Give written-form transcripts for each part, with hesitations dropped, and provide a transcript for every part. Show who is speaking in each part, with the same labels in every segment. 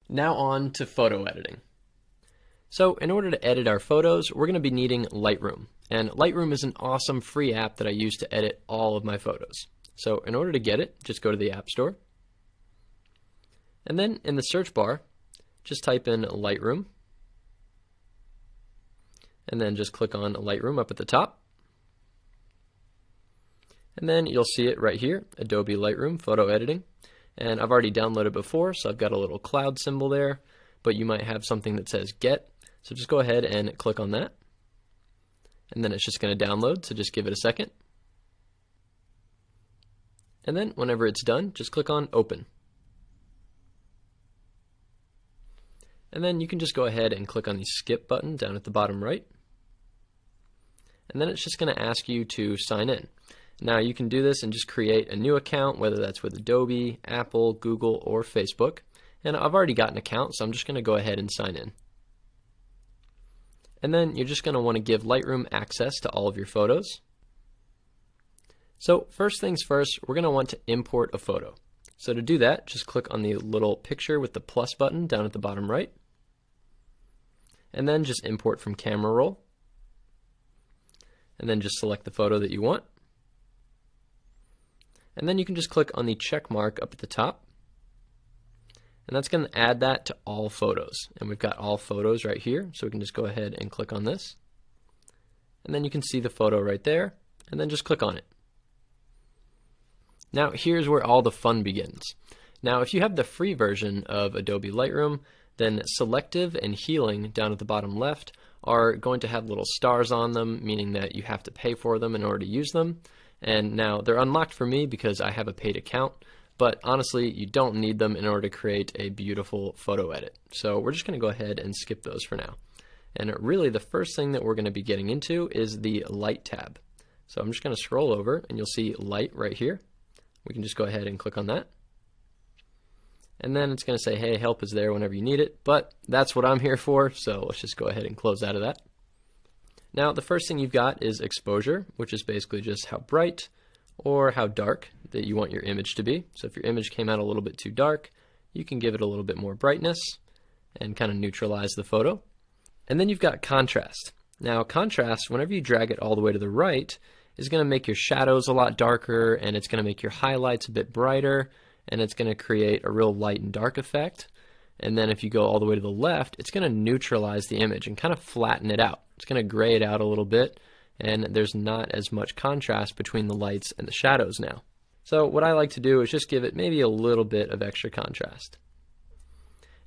Speaker 1: Now on to photo editing. So in order to edit our photos, we're going to be needing Lightroom. And Lightroom is an awesome free app that I use to edit all of my photos. So in order to get it, just go to the App Store. And then in the search bar, just type in Lightroom. And then just click on Lightroom up at the top. And then you'll see it right here, Adobe Lightroom Photo Editing. And I've already downloaded before, so I've got a little cloud symbol there, but you might have something that says Get. So just go ahead and click on that. And then it's just going to download, so just give it a second. And then whenever it's done, just click on Open. And then you can just go ahead and click on the Skip button down at the bottom right. And then it's just going to ask you to sign in. Now you can do this and just create a new account, whether that's with Adobe, Apple, Google, or Facebook. And I've already got an account, so I'm just going to go ahead and sign in. And then you're just going to want to give Lightroom access to all of your photos. So first things first, we're going to want to import a photo. So to do that, just click on the little picture with the plus button down at the bottom right. And then just import from camera roll. And then just select the photo that you want. And then you can just click on the check mark up at the top. And that's going to add that to all photos. And we've got all photos right here, so we can just go ahead and click on this. And then you can see the photo right there, and then just click on it. Now here's where all the fun begins. Now if you have the free version of Adobe Lightroom, then selective and healing down at the bottom left are going to have little stars on them, meaning that you have to pay for them in order to use them. And now they're unlocked for me because I have a paid account, but honestly you don't need them in order to create a beautiful photo edit. So we're just going to go ahead and skip those for now. And really the first thing that we're going to be getting into is the Light tab. So I'm just going to scroll over and you'll see Light right here. We can just go ahead and click on that. And then it's going to say, hey, help is there whenever you need it, but that's what I'm here for, so let's just go ahead and close out of that. Now the first thing you've got is exposure, which is basically just how bright or how dark that you want your image to be. So if your image came out a little bit too dark, you can give it a little bit more brightness and kind of neutralize the photo. And then you've got contrast. Now contrast, whenever you drag it all the way to the right, is going to make your shadows a lot darker, and it's going to make your highlights a bit brighter, and it's going to create a real light and dark effect. And then if you go all the way to the left, it's going to neutralize the image and kind of flatten it out. It's going to gray it out a little bit, and there's not as much contrast between the lights and the shadows now. So what I like to do is just give it maybe a little bit of extra contrast.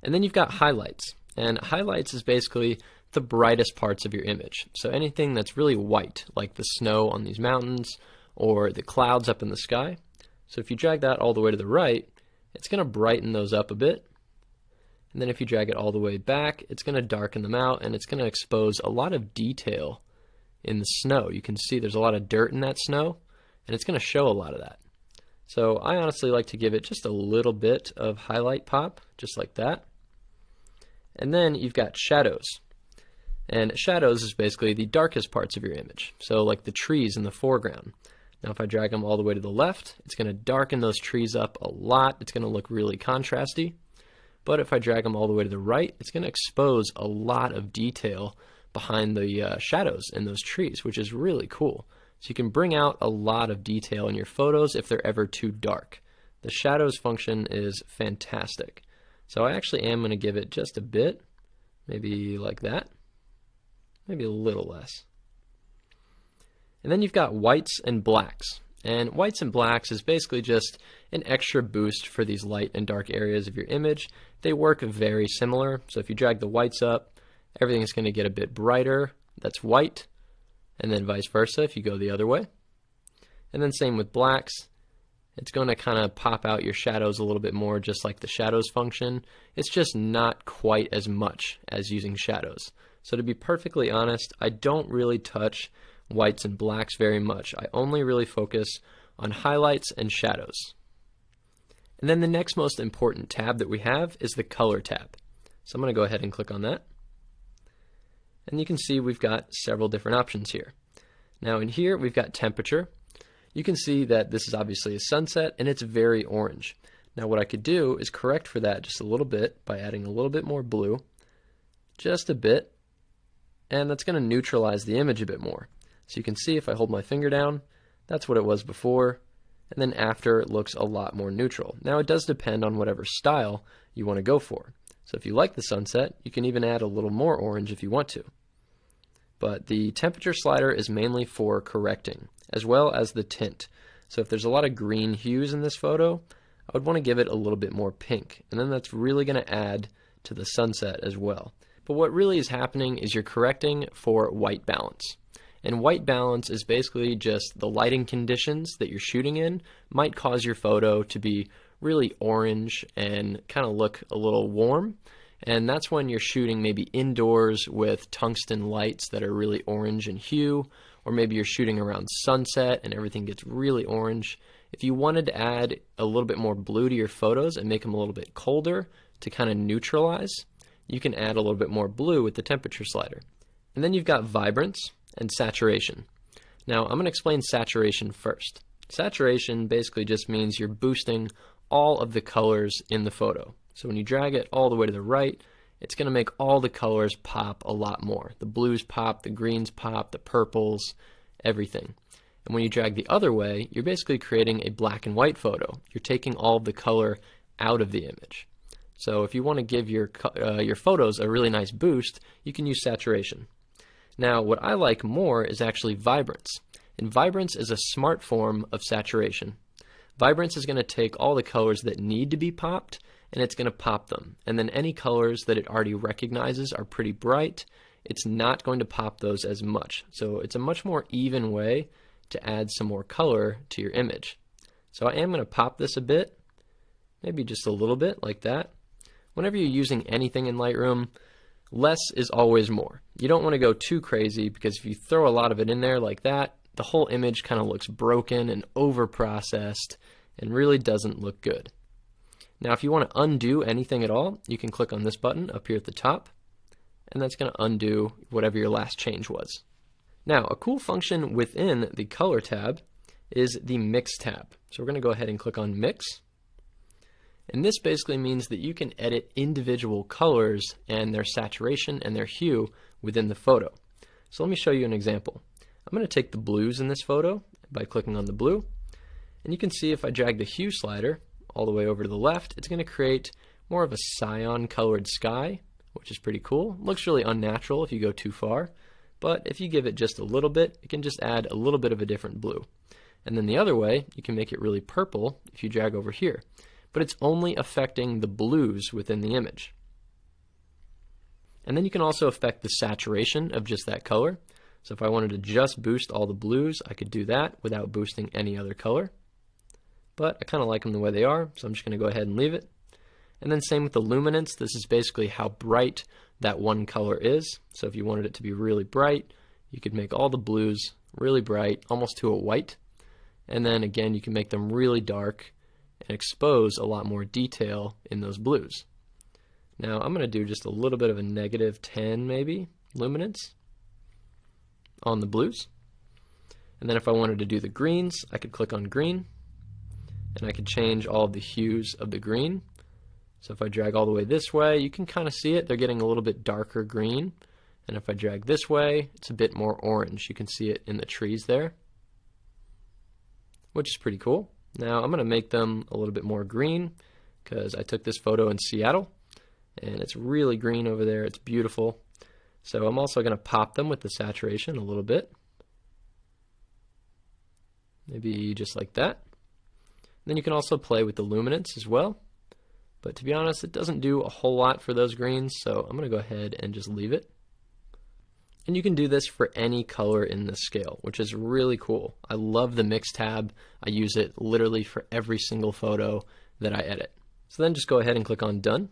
Speaker 1: And then you've got highlights, and highlights is basically the brightest parts of your image. So anything that's really white, like the snow on these mountains or the clouds up in the sky. So if you drag that all the way to the right, it's going to brighten those up a bit. And then if you drag it all the way back, it's going to darken them out, and it's going to expose a lot of detail in the snow. You can see there's a lot of dirt in that snow, and it's going to show a lot of that. So I honestly like to give it just a little bit of highlight pop, just like that. And then you've got shadows. And shadows is basically the darkest parts of your image. So like the trees in the foreground. Now if I drag them all the way to the left, it's going to darken those trees up a lot. It's going to look really contrasty. But if I drag them all the way to the right, it's going to expose a lot of detail behind the shadows in those trees, which is really cool. So you can bring out a lot of detail in your photos if they're ever too dark. The shadows function is fantastic. So I actually am going to give it just a bit, maybe like that, maybe a little less. And then you've got whites and blacks. And whites and blacks is basically just an extra boost for these light and dark areas of your image. They work very similar. So if you drag the whites up, everything's going to get a bit brighter. That's white. And then vice versa if you go the other way. And then same with blacks. It's going to kind of pop out your shadows a little bit more, just like the shadows function. It's just not quite as much as using shadows. So to be perfectly honest, I don't really touch whites and blacks very much. I only really focus on highlights and shadows. And then the next most important tab that we have is the color tab. So I'm going to go ahead and click on that. And you can see we've got several different options here. Now in here we've got temperature. You can see that this is obviously a sunset and it's very orange. Now what I could do is correct for that just a little bit by adding a little bit more blue, just a bit, and that's going to neutralize the image a bit more. So you can see if I hold my finger down, that's what it was before, and then after it looks a lot more neutral. Now it does depend on whatever style you want to go for. So if you like the sunset, you can even add a little more orange if you want to. But the temperature slider is mainly for correcting, as well as the tint. So if there's a lot of green hues in this photo, I would want to give it a little bit more pink, and then that's really going to add to the sunset as well. But what really is happening is you're correcting for white balance. And white balance is basically just the lighting conditions that you're shooting in might cause your photo to be really orange and kind of look a little warm. And that's when you're shooting maybe indoors with tungsten lights that are really orange in hue, or maybe you're shooting around sunset and everything gets really orange. If you wanted to add a little bit more blue to your photos and make them a little bit colder to kind of neutralize, you can add a little bit more blue with the temperature slider. And then you've got vibrance and saturation. Now I'm going to explain saturation first. Saturation basically just means you're boosting all of the colors in the photo. So when you drag it all the way to the right, it's going to make all the colors pop a lot more. The blues pop, the greens pop, the purples, everything. And when you drag the other way, you're basically creating a black and white photo. You're taking all of the color out of the image. So if you want to give your photos a really nice boost, you can use saturation. Now what I like more is actually vibrance. And vibrance is a smart form of saturation. Vibrance is going to take all the colors that need to be popped, and it's going to pop them. And then any colors that it already recognizes are pretty bright, it's not going to pop those as much. So it's a much more even way to add some more color to your image. So I am going to pop this a bit, maybe just a little bit like that. Whenever you're using anything in Lightroom, less is always more. You don't want to go too crazy, because if you throw a lot of it in there like that, the whole image kind of looks broken and over-processed and really doesn't look good. Now if you want to undo anything at all, you can click on this button up here at the top, and that's going to undo whatever your last change was. Now a cool function within the Color tab is the Mix tab. So we're going to go ahead and click on Mix. And this basically means that you can edit individual colors and their saturation and their hue within the photo. So let me show you an example. I'm going to take the blues in this photo by clicking on the blue, and you can see if I drag the hue slider all the way over to the left, it's going to create more of a cyan colored sky, which is pretty cool. It looks really unnatural if you go too far, but if you give it just a little bit, it can just add a little bit of a different blue. And then the other way, you can make it really purple if you drag over here, but it's only affecting the blues within the image. And then you can also affect the saturation of just that color. So if I wanted to just boost all the blues, I could do that without boosting any other color. But I kind of like them the way they are, so I'm just going to go ahead and leave it. And then same with the luminance. This is basically how bright that one color is. So if you wanted it to be really bright, you could make all the blues really bright, almost to a white. And then again, you can make them really dark and expose a lot more detail in those blues. Now I'm going to do just a little bit of a -10 maybe luminance on the blues. And then if I wanted to do the greens, I could click on green, and I could change all of the hues of the green. So if I drag all the way this way, you can kind of see it. They're getting a little bit darker green. And if I drag this way, it's a bit more orange. You can see it in the trees there, which is pretty cool. Now I'm going to make them a little bit more green, because I took this photo in Seattle, and it's really green over there. It's beautiful. So I'm also going to pop them with the saturation a little bit. Maybe just like that. And then you can also play with the luminance as well. But to be honest, it doesn't do a whole lot for those greens, so I'm going to go ahead and just leave it. And you can do this for any color in this scale, which is really cool. I love the Mix tab. I use it literally for every single photo that I edit. So then just go ahead and click on Done.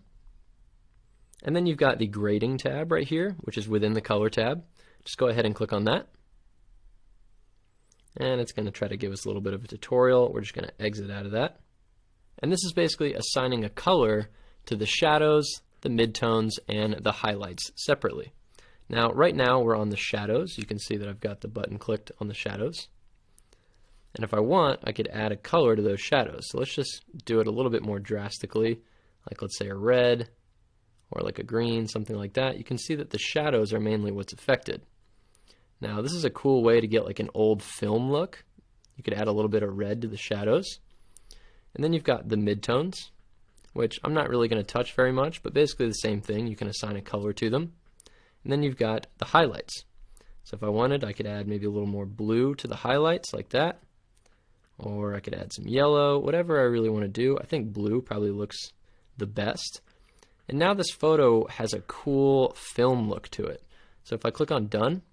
Speaker 1: And then you've got the Grading tab right here, which is within the Color tab. Just go ahead and click on that. And it's going to try to give us a little bit of a tutorial. We're just going to exit out of that. And this is basically assigning a color to the shadows, the midtones, and the highlights separately. Now, right now we're on the shadows. You can see that I've got the button clicked on the shadows. And if I want, I could add a color to those shadows. So let's just do it a little bit more drastically, like let's say a red or like a green, something like that. You can see that the shadows are mainly what's affected. Now this is a cool way to get like an old film look. You could add a little bit of red to the shadows. And then you've got the midtones, which I'm not really going to touch very much, but basically the same thing. You can assign a color to them. And then you've got the highlights. So if I wanted, I could add maybe a little more blue to the highlights like that. Or I could add some yellow, whatever I really want to do. I think blue probably looks the best. And now this photo has a cool film look to it. So if I click on done,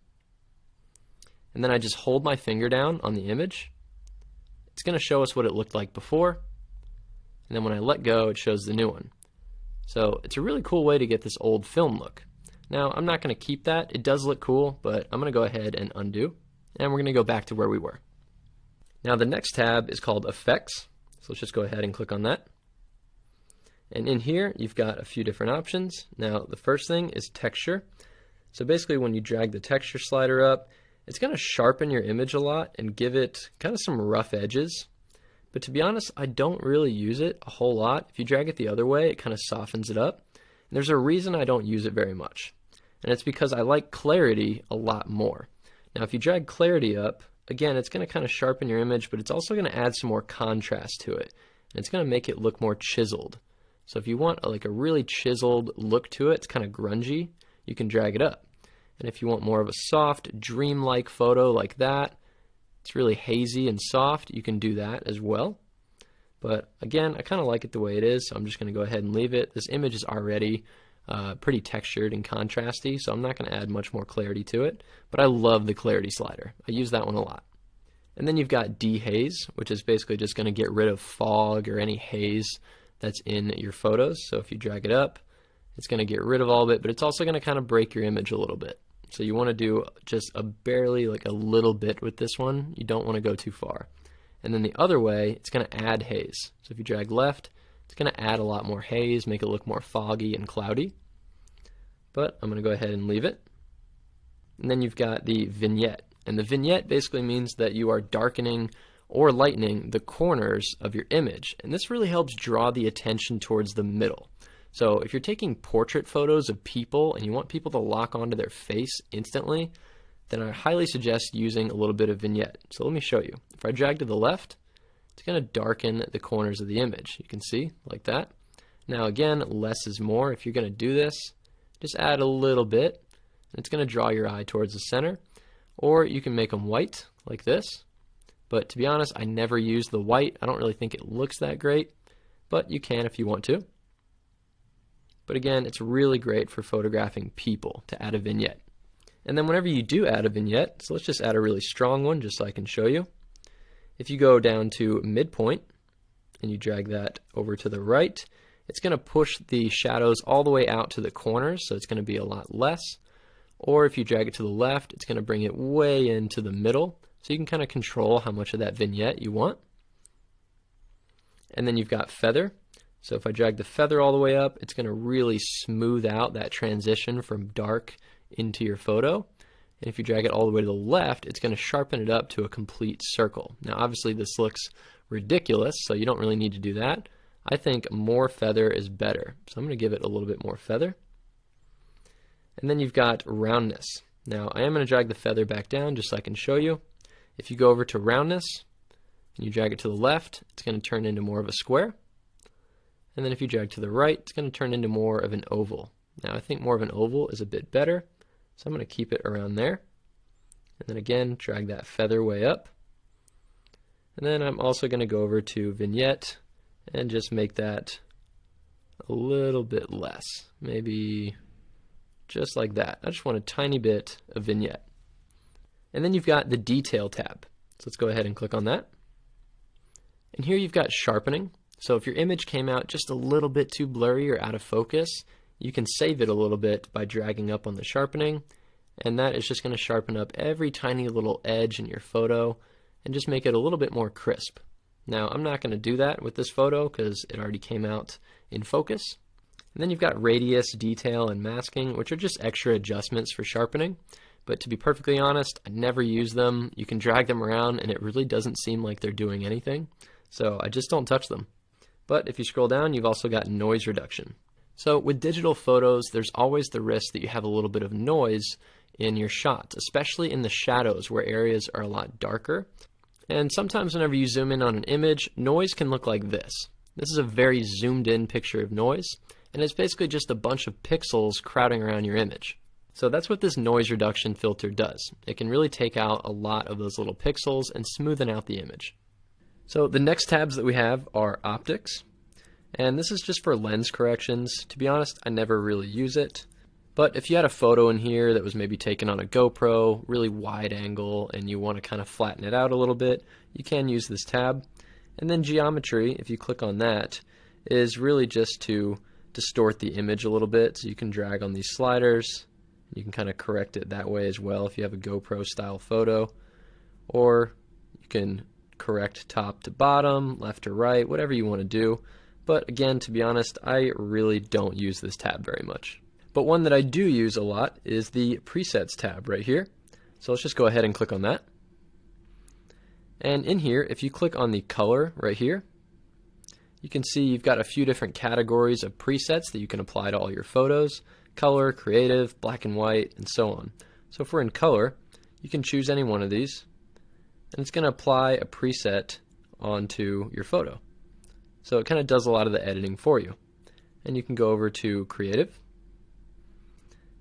Speaker 1: and then I just hold my finger down on the image, it's going to show us what it looked like before. And then when I let go, it shows the new one. So it's a really cool way to get this old film look. Now I'm not going to keep that. It does look cool, but I'm going to go ahead and undo. And we're going to go back to where we were. Now the next tab is called Effects. So let's just go ahead and click on that. And in here, you've got a few different options. Now the first thing is texture. So basically when you drag the texture slider up, it's going to sharpen your image a lot and give it kind of some rough edges. But to be honest, I don't really use it a whole lot. If you drag it the other way, it kind of softens it up. And there's a reason I don't use it very much. And it's because I like clarity a lot more. Now if you drag clarity up, again, it's going to kind of sharpen your image, but it's also going to add some more contrast to it. And it's going to make it look more chiseled. So if you want like a really chiseled look to it, it's kind of grungy, you can drag it up. And if you want more of a soft, dreamlike photo like that, it's really hazy and soft, you can do that as well. But again, I kind of like it the way it is, so I'm just going to go ahead and leave it. This image is already pretty textured and contrasty, so I'm not going to add much more clarity to it. But I love the clarity slider. I use that one a lot. And then you've got dehaze, which is basically just going to get rid of fog or any haze that's in your photos. So if you drag it up, it's going to get rid of all of it, but it's also going to kind of break your image a little bit. So you want to do just a barely, like a little bit with this one. You don't want to go too far. And then the other way, it's going to add haze. So if you drag left, it's going to add a lot more haze, make it look more foggy and cloudy. But I'm going to go ahead and leave it. And then you've got the vignette. And the vignette basically means that you are darkening or lightening the corners of your image. And this really helps draw the attention towards the middle. So if you're taking portrait photos of people and you want people to lock onto their face instantly, then I highly suggest using a little bit of vignette. So let me show you. If I drag to the left, it's going to darken the corners of the image. You can see, like that. Now again, less is more. If you're going to do this, just add a little bit, and it's going to draw your eye towards the center. Or you can make them white, like this. But to be honest, I never use the white. I don't really think it looks that great, but you can if you want to. But again, it's really great for photographing people to add a vignette. And then whenever you do add a vignette, so let's just add a really strong one just so I can show you. If you go down to midpoint and you drag that over to the right, it's going to push the shadows all the way out to the corners, so it's going to be a lot less. Or if you drag it to the left, it's going to bring it way into the middle, so you can kind of control how much of that vignette you want. And then you've got feather. So if I drag the feather all the way up, it's going to really smooth out that transition from dark into your photo. And if you drag it all the way to the left, it's going to sharpen it up to a complete circle. Now obviously this looks ridiculous, so you don't really need to do that. I think more feather is better. So I'm going to give it a little bit more feather. And then you've got roundness. Now I am going to drag the feather back down just so I can show you. If you go over to roundness and you drag it to the left, it's going to turn into more of a square. And then if you drag to the right, it's going to turn into more of an oval. Now I think more of an oval is a bit better, so I'm going to keep it around there. And then again, drag that feather way up. And then I'm also going to go over to vignette and just make that a little bit less. Maybe just like that. I just want a tiny bit of vignette. And then you've got the detail tab. So let's go ahead and click on that. And here you've got sharpening. So if your image came out just a little bit too blurry or out of focus, you can save it a little bit by dragging up on the sharpening, and that is just going to sharpen up every tiny little edge in your photo and just make it a little bit more crisp. Now I'm not going to do that with this photo because it already came out in focus. And then you've got radius, detail, and masking, which are just extra adjustments for sharpening. but to be perfectly honest, I never use them. You can drag them around and it really doesn't seem like they're doing anything, so I just don't touch them. But if you scroll down, you've also got noise reduction. So with digital photos, there's always the risk that you have a little bit of noise in your shots, especially in the shadows where areas are a lot darker. And sometimes whenever you zoom in on an image, noise can look like this. This is a very zoomed in picture of noise, and it's basically just a bunch of pixels crowding around your image. So that's what this noise reduction filter does. It can really take out a lot of those little pixels and smoothen out the image. So the next tabs that we have are optics, and this is just for lens corrections. To be honest, I never really use it. But if you had a photo in here that was maybe taken on a GoPro, really wide angle, and you want to kind of flatten it out a little bit, you can use this tab. And then geometry, if you click on that, is really just to distort the image a little bit. So you can drag on these sliders. You can kind of correct it that way as well if you have a GoPro style photo. Or you can correct top to bottom, left to right, whatever you want to do. But again, to be honest, I really don't use this tab very much. But one that I do use a lot is the presets tab right here. So let's just go ahead and click on that. And in here, if you click on the color right here, you can see you've got a few different categories of presets that you can apply to all your photos: color, creative, black and white, and so on. So if we're in color, you can choose any one of these, and it's going to apply a preset onto your photo. So it kind of does a lot of the editing for you. And you can go over to creative,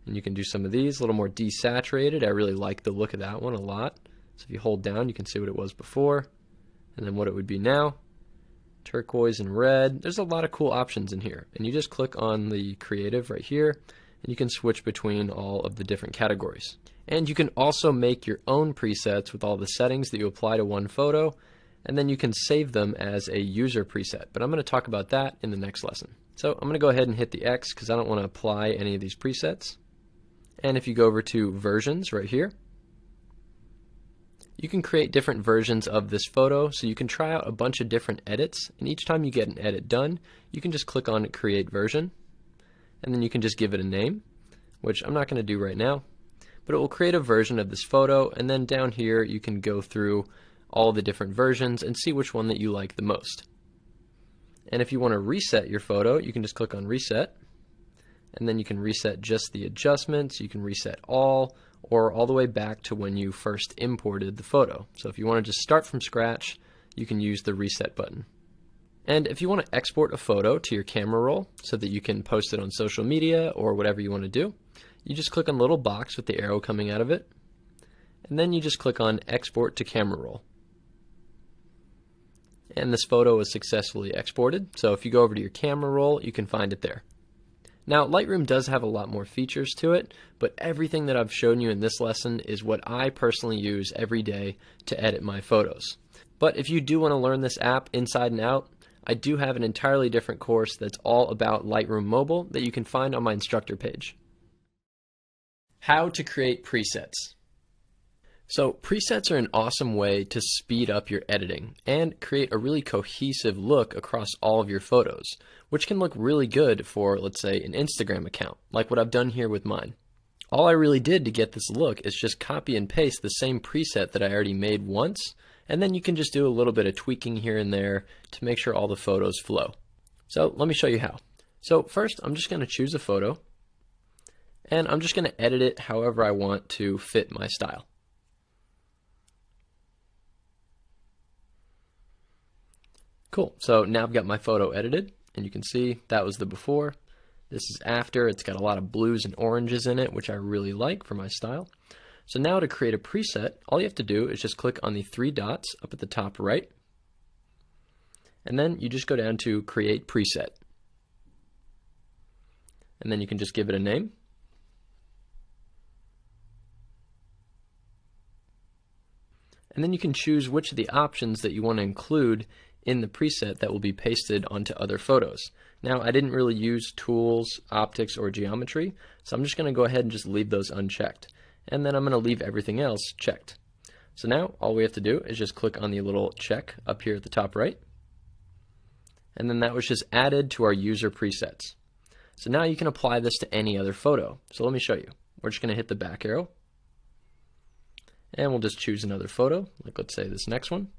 Speaker 1: and you can do some of these, a little more desaturated. I really like the look of that one a lot. So if you hold down, you can see what it was before, and then what it would be now. Turquoise and red. There's a lot of cool options in here. And you just click on the creative right here, and you can switch between all of the different categories. And you can also make your own presets with all the settings that you apply to one photo, and then you can save them as a user preset. But I'm going to talk about that in the next lesson. So I'm going to go ahead and hit the X because I don't want to apply any of these presets. And if you go over to versions right here, you can create different versions of this photo, so you can try out a bunch of different edits, and each time you get an edit done, you can just click on create version, and then you can just give it a name, which I'm not going to do right now, but it will create a version of this photo, and then down here you can go through all the different versions and see which one that you like the most. And if you want to reset your photo, you can just click on reset, and then you can reset just the adjustments, you can reset all, or all the way back to when you first imported the photo. So if you want to just start from scratch, you can use the reset button. And if you want to export a photo to your camera roll so that you can post it on social media or whatever you want to do, you just click on the little box with the arrow coming out of it, and then you just click on export to camera roll. And this photo is successfully exported. So if you go over to your camera roll, you can find it there. Now, Lightroom does have a lot more features to it, but everything that I've shown you in this lesson is what I personally use every day to edit my photos. But if you do want to learn this app inside and out, I do have an entirely different course that's all about Lightroom Mobile that you can find on my instructor page. How to create presets. So presets are an awesome way to speed up your editing and create a really cohesive look across all of your photos, which can look really good for, let's say, an Instagram account, like what I've done here with mine. All I really did to get this look is just copy and paste the same preset that I already made once, and then you can just do a little bit of tweaking here and there to make sure all the photos flow. So let me show you how. So first, I'm just going to choose a photo, and I'm just going to edit it however I want to fit my style. Cool, so now I've got my photo edited, and you can see that was the before. This is after. It's got a lot of blues and oranges in it, which I really like for my style. So now to create a preset, all you have to do is just click on the three dots up at the top right, and then you just go down to Create Preset. And then you can just give it a name. And then you can choose which of the options that you want to include in the preset that will be pasted onto other photos. Now, I didn't really use tools, optics, or geometry, so I'm just going to go ahead and just leave those unchecked. And then I'm going to leave everything else checked. So now all we have to do is just click on the little check up here at the top right. And then that was just added to our user presets. So now you can apply this to any other photo. So let me show you. We're just going to hit the back arrow. And we'll just choose another photo, like let's say this next one.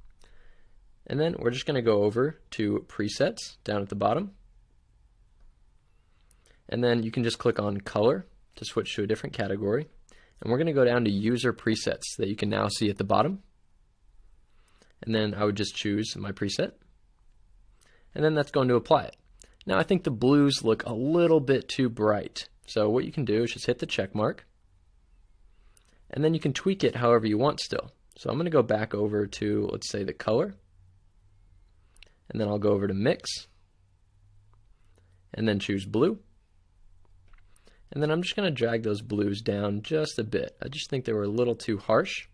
Speaker 1: And then we're just going to go over to presets down at the bottom. And then you can just click on color to switch to a different category. And we're going to go down to user presets that you can now see at the bottom. And then I would just choose my preset. And then that's going to apply it. Now I think the blues look a little bit too bright. So what you can do is just hit the check mark. And then you can tweak it however you want still. So I'm going to go back over to, let's say, the color. And then I'll go over to mix. And then choose blue. And then I'm just going to drag those blues down just a bit. I just think they were a little too harsh.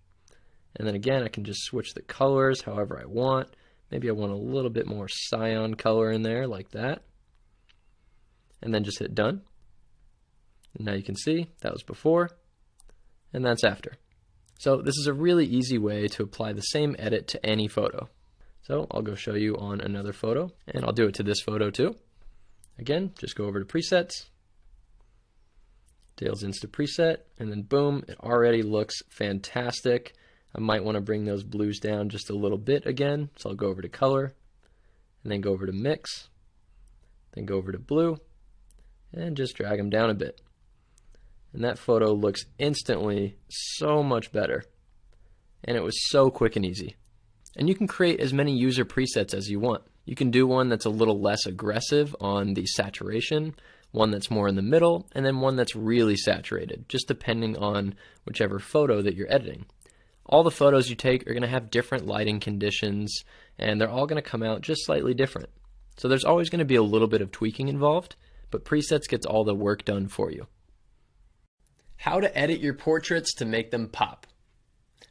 Speaker 1: And then again, I can just switch the colors however I want. Maybe I want a little bit more cyan color in there, like that. And then just hit done. And now you can see that was before, and that's after. So this is a really easy way to apply the same edit to any photo. So I'll go show you on another photo, and I'll do it to this photo too. Again, just go over to presets, Dale's Insta preset, and then boom, it already looks fantastic. I might want to bring those blues down just a little bit again, so I'll go over to color, and then go over to mix, then go over to blue, and just drag them down a bit. And that photo looks instantly so much better. And it was so quick and easy. And you can create as many user presets as you want. You can do one that's a little less aggressive on the saturation, one that's more in the middle, and then one that's really saturated, just depending on whichever photo that you're editing. All the photos you take are going to have different lighting conditions, and they're all going to come out just slightly different. So there's always going to be a little bit of tweaking involved, but presets gets all the work done for you. How to edit your portraits to make them pop.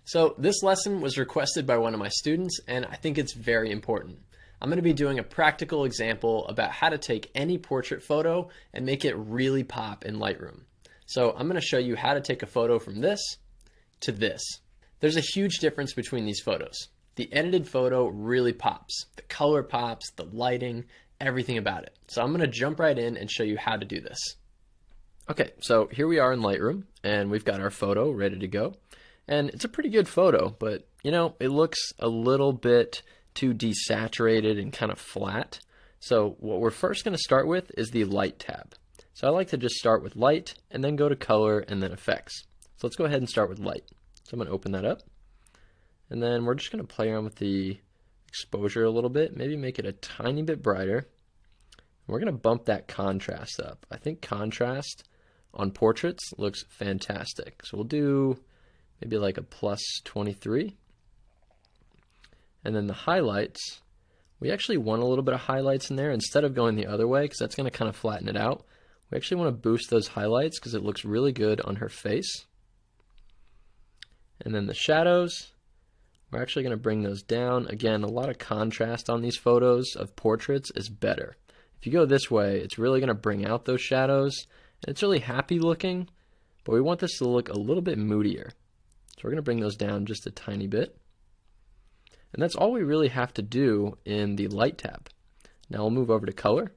Speaker 1: So this lesson was requested by one of my students, and I think it's very important. I'm going to be doing a practical example about how to take any portrait photo and make it really pop in Lightroom. So I'm going to show you how to take a photo from this to this. There's a huge difference between these photos. The edited photo really pops. The color pops, the lighting, everything about it. So I'm going to jump right in and show you how to do this. Okay, so here we are in Lightroom, and we've got our photo ready to go. And it's a pretty good photo, but you know, it looks a little bit too desaturated and kind of flat. So what we're first going to start with is the light tab. So I like to just start with light and then go to color and then effects. So let's go ahead and start with light. So I'm going to open that up. And then we're just going to play around with the exposure a little bit, maybe make it a tiny bit brighter. We're going to bump that contrast up. I think contrast on portraits looks fantastic. So we'll do maybe like a plus 23. And then the highlights, we actually want a little bit of highlights in there instead of going the other way, because that's going to kind of flatten it out. We actually want to boost those highlights because it looks really good on her face. And then the shadows, we're actually going to bring those down. Again, a lot of contrast on these photos of portraits is better. If you go this way, it's really going to bring out those shadows. And it's really happy looking, but we want this to look a little bit moodier. So we're going to bring those down just a tiny bit. And that's all we really have to do in the light tab. Now we'll move over to color.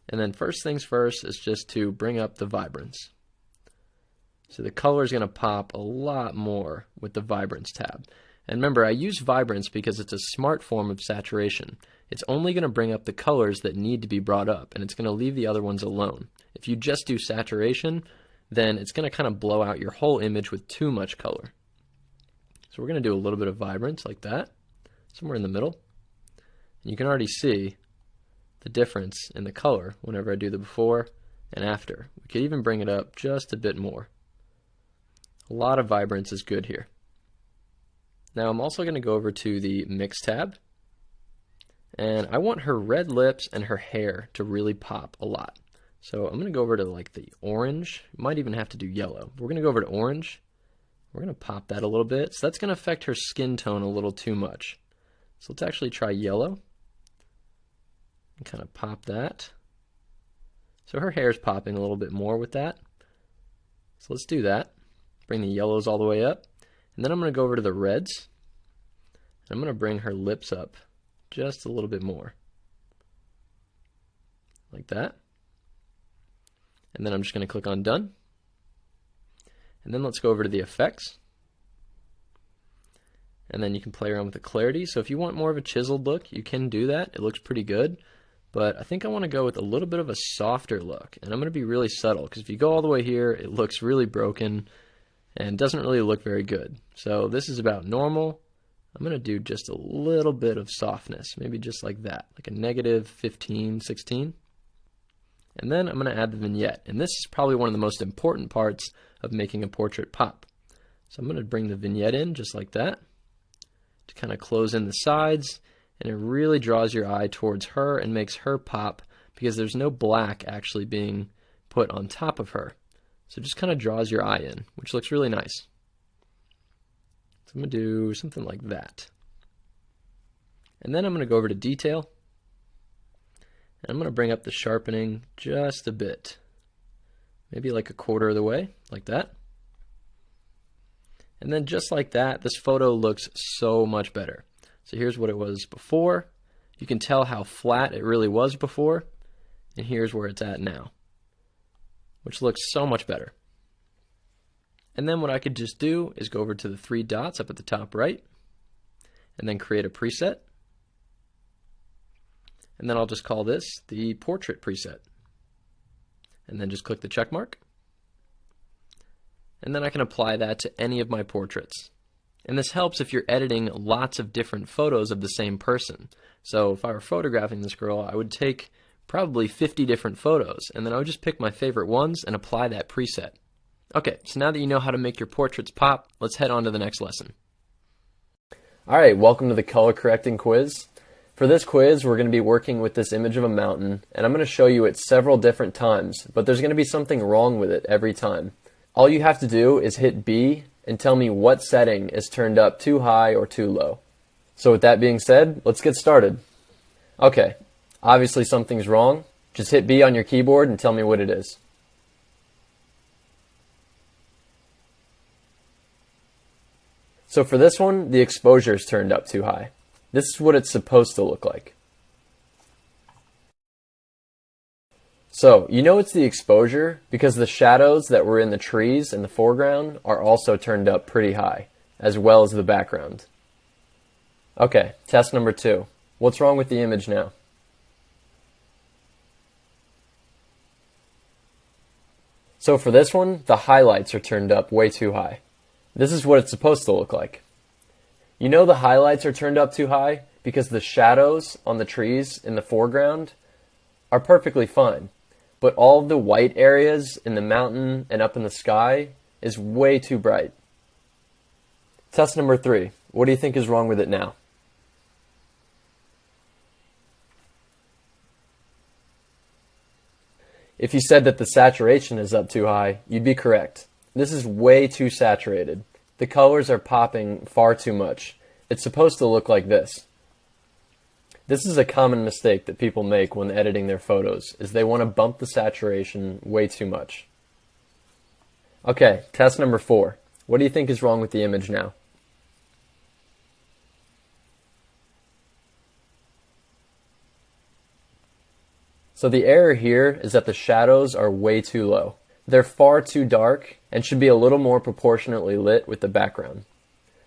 Speaker 1: And then first things first is just to bring up the vibrance. So the color is going to pop a lot more with the vibrance tab. And remember, I use vibrance because it's a smart form of saturation. It's only going to bring up the colors that need to be brought up, and it's going to leave the other ones alone. If you just do saturation, then it's going to kind of blow out your whole image with too much color. So we're going to do a little bit of vibrance like that, somewhere in the middle. And you can already see the difference in the color whenever I do the before and after. We could even bring it up just a bit more. A lot of vibrance is good here. Now I'm also going to go over to the Mix tab, and I want her red lips and her hair to really pop a lot. So I'm going to go over to like the orange, might even have to do yellow. We're going to go over to orange. We're going to pop that a little bit. So that's going to affect her skin tone a little too much. So let's actually try yellow and kind of pop that. So her hair is popping a little bit more with that. So let's do that. Bring the yellows all the way up. And then I'm going to go over to the reds. I'm going to bring her lips up just a little bit more. Like that. And then I'm just going to click on done. And then let's go over to the effects. And then you can play around with the clarity. So if you want more of a chiseled look, you can do that. It looks pretty good. But I think I want to go with a little bit of a softer look. And I'm going to be really subtle, because if you go all the way here, it looks really broken and doesn't really look very good. So this is about normal. I'm going to do just a little bit of softness, maybe just like that, like a negative 15, 16. And then I'm going to add the vignette. And this is probably one of the most important parts of making a portrait pop. So I'm going to bring the vignette in just like that to kind of close in the sides. And it really draws your eye towards her and makes her pop, because there's no black actually being put on top of her. So it just kind of draws your eye in, which looks really nice. So I'm going to do something like that. And then I'm going to go over to detail. And I'm going to bring up the sharpening just a bit. Maybe like a quarter of the way, like that. And then just like that, this photo looks so much better. So here's what it was before. You can tell how flat it really was before. And here's where it's at now, which looks so much better. And then what I could just do is go over to the three dots up at the top right, and then create a preset. And then I'll just call this the portrait preset. And then just click the check mark. And then I can apply that to any of my portraits. And this helps if you're editing lots of different photos of the same person. So if I were photographing this girl, I would take probably 50 different photos, and then I would just pick my favorite ones and apply that preset. Okay, so now that you know how to make your portraits pop, let's head on to the next lesson. Alright, welcome to the color correcting quiz. For this quiz, we're going to be working with this image of a mountain, and I'm going to show you it several different times, but there's going to be something wrong with it every time. All you have to do is hit B and tell me what setting is turned up too high or too low. So with that being said, let's get started. Okay, obviously something's wrong. Just hit B on your keyboard and tell me what it is. So for this one, the exposure is turned up too high. This is what it's supposed to look like. So, you know it's the exposure because the shadows that were in the trees in the foreground are also turned up pretty high, as well as the background. Okay, test number 2. What's wrong with the image now? So for this one, the highlights are turned up way too high. This is what it's supposed to look like. You know the highlights are turned up too high because the shadows on the trees in the foreground are perfectly fine. But all of the white areas in the mountain and up in the sky is way too bright. Test number 3. What do you think is wrong with it now? If you said that the saturation is up too high, you'd be correct. This is way too saturated. The colors are popping far too much. It's supposed to look like this. This is a common mistake that people make when editing their photos, is they want to bump the saturation way too much. Okay, test number 4. What do you think is wrong with the image now? So the error here is that the shadows are way too low. They're far too dark and should be a little more proportionately lit with the background.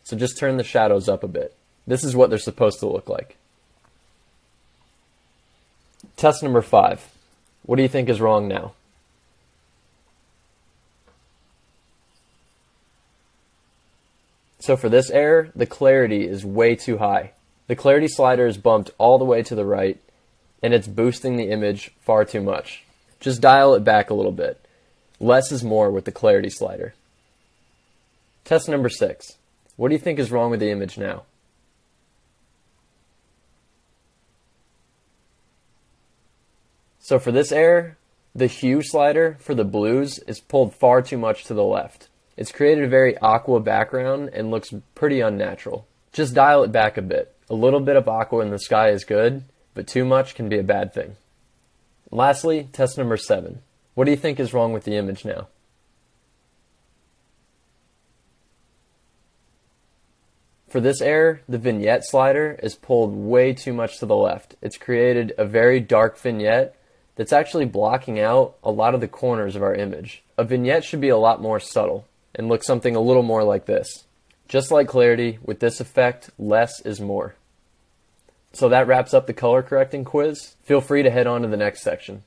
Speaker 1: So just turn the shadows up a bit. This is what they're supposed to look like. Test number 5. What do you think is wrong now? So for this error, the clarity is way too high. The clarity slider is bumped all the way to the right, and it's boosting the image far too much. Just dial it back a little bit. Less is more with the clarity slider. Test number 6. What do you think is wrong with the image now? So for this error, the hue slider for the blues is pulled far too much to the left. It's created a very aqua background and looks pretty unnatural. Just dial it back a bit. A little bit of aqua in the sky is good, but too much can be a bad thing. Lastly, test number 7. What do you think is wrong with the image now? For this error, the vignette slider is pulled way too much to the left. It's created a very dark vignette that's actually blocking out a lot of the corners of our image. A vignette should be a lot more subtle. and look something a little more like this. Just like clarity, with this effect, less is more. So that wraps up the color correcting quiz. Feel free to head on to the next section.